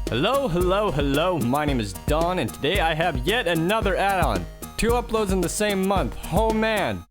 Hello, my name is Don, and today I have yet another add-on. 2 uploads in the same month, oh man.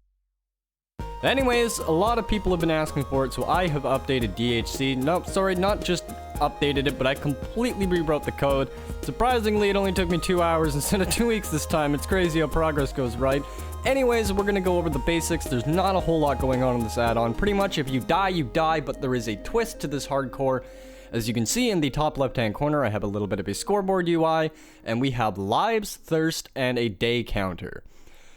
Anyways, a lot of people have been asking for it, so I have updated D.H.C. No, sorry, not just updated it, but I completely rewrote the code. Surprisingly, it only took me 2 hours instead of 2 weeks this time. It's crazy how progress goes, right? Anyways, we're gonna go over the basics. There's not a whole lot going on in this add-on. Pretty much, if you die, you die, but there is a twist to this hardcore. As you can see in the top left-hand corner, I have a little bit of a scoreboard UI, and we have lives, thirst, and a day counter.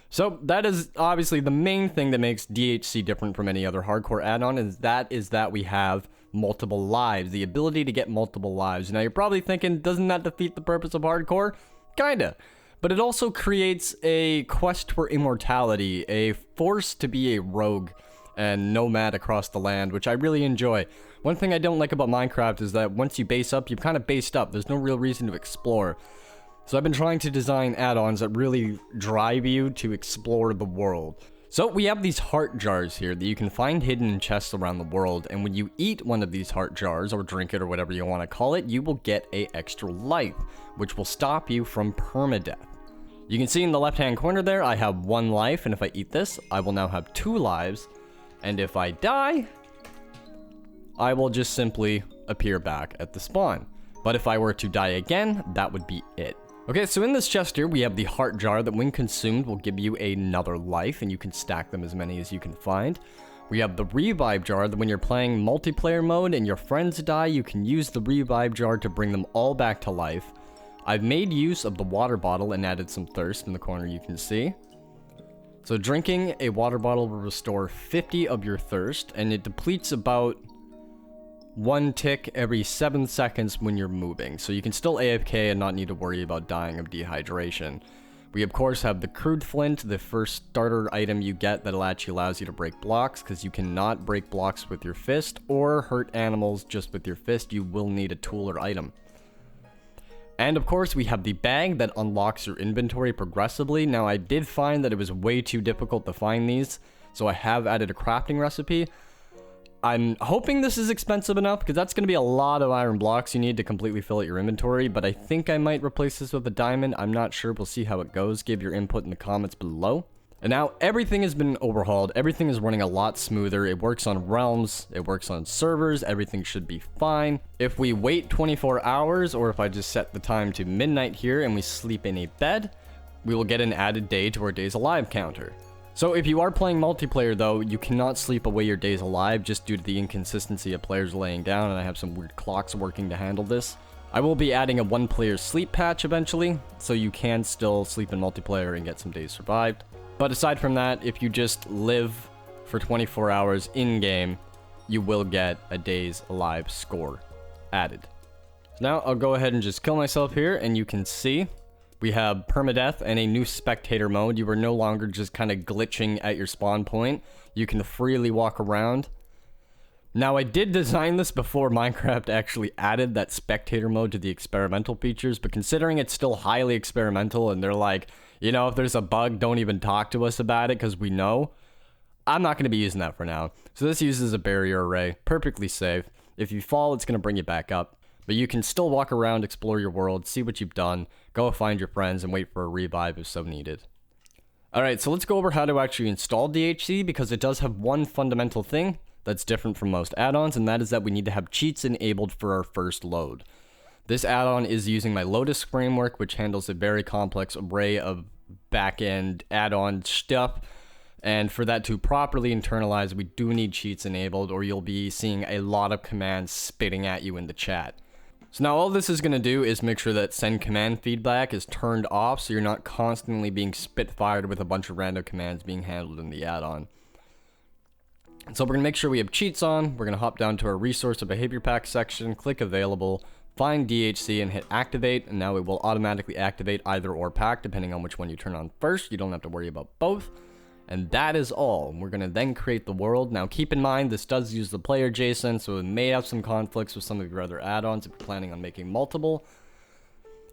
So that is obviously the main thing that makes D.H.C. different from any other hardcore add-on, is that we have multiple lives, the ability to get multiple lives. Now you're probably thinking, doesn't that defeat the purpose of hardcore? Kinda. But it also creates a quest for immortality, a force to be a rogue and nomad across the land, which I really enjoy. One thing I don't like about Minecraft is that once you base up, you've kind of based up. There's no real reason to explore. So I've been trying to design add-ons that really drive you to explore the world. So we have these heart jars here that you can find hidden in chests around the world, and when you eat one of these heart jars, or drink it, or whatever you want to call it, you will get an extra life, which will stop you from permadeath. You can see in the left-hand corner there, I have 1 life, and if I eat this, I will now have 2 lives, and if I die, I will just simply appear back at the spawn. But if I were to die again, that would be it. Okay, so in this chest here, we have the heart jar that when consumed will give you another life, and you can stack them as many as you can find. We have the revive jar that when you're playing multiplayer mode and your friends die, you can use the revive jar to bring them all back to life. I've made use of the water bottle and added some thirst in the corner you can see. So drinking a water bottle will restore 50 of your thirst, and it depletes about 1 tick every 7 seconds when you're moving, so you can still AFK and not need to worry about dying of dehydration. We of course have the crude flint, the first starter item you get that actually allows you to break blocks, because you cannot break blocks with your fist or hurt animals just with your fist. You will need a tool or item. And of course we have the bag that unlocks your inventory progressively. Now I did find that it was way too difficult to find these, so I have added a crafting recipe. I'm hoping this is expensive enough, because that's going to be a lot of iron blocks you need to completely fill out your inventory, but I think I might replace this with a diamond. I'm not sure. We'll see how it goes. Give your input in the comments below. And now everything has been overhauled. Everything is running a lot smoother. It works on realms. It works on servers. Everything should be fine. If we wait 24 hours, or if I just set the time to midnight here and we sleep in a bed, we will get an added day to our days alive counter. So if you are playing multiplayer though, you cannot sleep away your days alive just due to the inconsistency of players laying down, and I have some weird clocks working to handle this. I will be adding a 1-player sleep patch eventually, so you can still sleep in multiplayer and get some days survived. But aside from that, if you just live for 24 hours in-game, you will get a days alive score added. So now I'll go ahead and just kill myself here, and you can see we have permadeath and a new spectator mode. You are no longer just kind of glitching at your spawn point. You can freely walk around. Now, I did design this before Minecraft actually added that spectator mode to the experimental features, but considering it's still highly experimental and they're like, you know, if there's a bug, don't even talk to us about it because we know, I'm not going to be using that for now. So this uses a barrier array, perfectly safe. If you fall, it's going to bring you back up. But you can still walk around, explore your world, see what you've done, go find your friends, and wait for a revive if so needed. Alright, so let's go over how to actually install D.H.C, because it does have one fundamental thing that's different from most add-ons, and that is that we need to have cheats enabled for our first load. This add-on is using my Lotus framework, which handles a very complex array of back-end add-on stuff. And for that to properly internalize, we do need cheats enabled, or you'll be seeing a lot of commands spitting at you in the chat. So now all this is going to do is make sure that send command feedback is turned off, so you're not constantly being spit-fired with a bunch of random commands being handled in the add-on. So we're going to make sure we have cheats on. We're going to hop down to our resource or behavior pack section, click available, find D.H.C, and hit activate, and now it will automatically activate either or pack depending on which one you turn on first. You don't have to worry about both. And that is all. We're going to then create the world. Now keep in mind, this does use the player JSON, so it may have some conflicts with some of your other add-ons if you're planning on making multiple.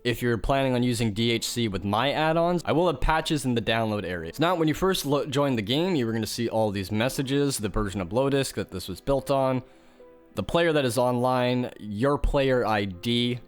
If you're planning on using D.H.C with my add-ons, I will have patches in the download area. So now when you first join the game, you were going to see all these messages, the version of Lotus that this was built on, the player that is online, your player ID,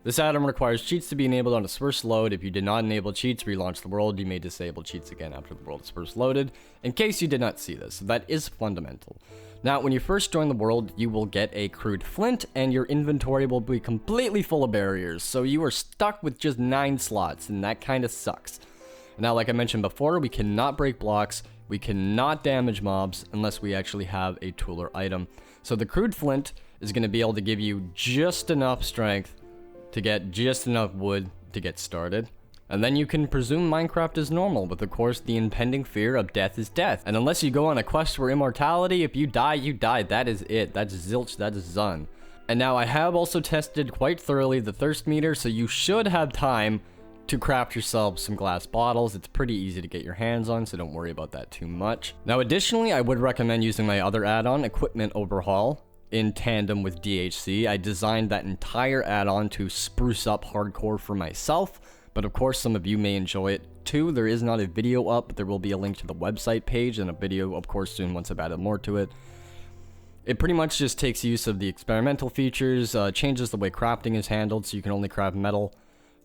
This add-on requires cheats to be enabled on its first load. If you did not enable cheats, relaunch the world. You may disable cheats again after the world is first loaded, in case you did not see this. That is fundamental. Now, when you first join the world, you will get a crude flint, and your inventory will be completely full of barriers, so you are stuck with just 9 slots, and that kind of sucks. Now, like I mentioned before, we cannot break blocks, we cannot damage mobs, unless we actually have a tool or item. So the crude flint is going to be able to give you just enough strength to get just enough wood to get started. And then you can presume Minecraft is normal, with of course the impending fear of death is death. And unless you go on a quest for immortality, if you die, you die. That is it. That's zilch, that is done. And now I have also tested quite thoroughly the thirst meter, so you should have time to craft yourself some glass bottles. It's pretty easy to get your hands on, so don't worry about that too much. Now additionally, I would recommend using my other add-on, Equipment Overhaul, in tandem with D.H.C. I designed that entire add-on to spruce up hardcore for myself, but of course some of you may enjoy it too. There is not a video up, but there will be a link to the website page and a video of course soon once I've added more to it. It pretty much just takes use of the experimental features, changes the way crafting is handled, so you can only craft metal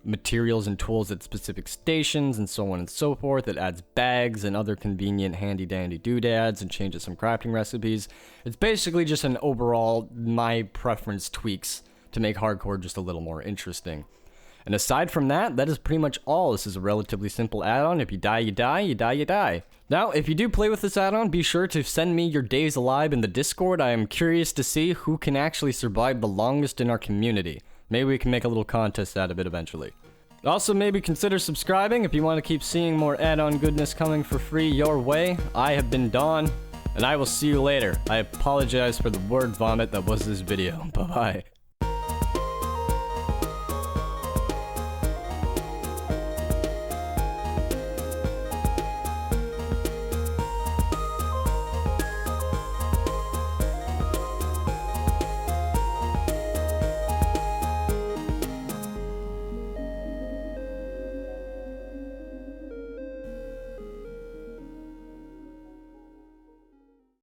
materials and tools at specific stations and so on and so forth. It adds bags and other convenient handy dandy doodads and changes some crafting recipes. It's basically just an overall my preference tweaks to make hardcore just a little more interesting. And aside from that, that is pretty much all. This is a relatively simple add-on. If you die, you die, you die, you die. Now, if you do play with this add-on, be sure to send me your days alive in the Discord. I am curious to see who can actually survive the longest in our community. Maybe we can make a little contest out of it eventually. Also, maybe consider subscribing if you want to keep seeing more add-on goodness coming for free your way. I have been Dawn, and I will see you later. I apologize for the word vomit that was this video. Bye-bye.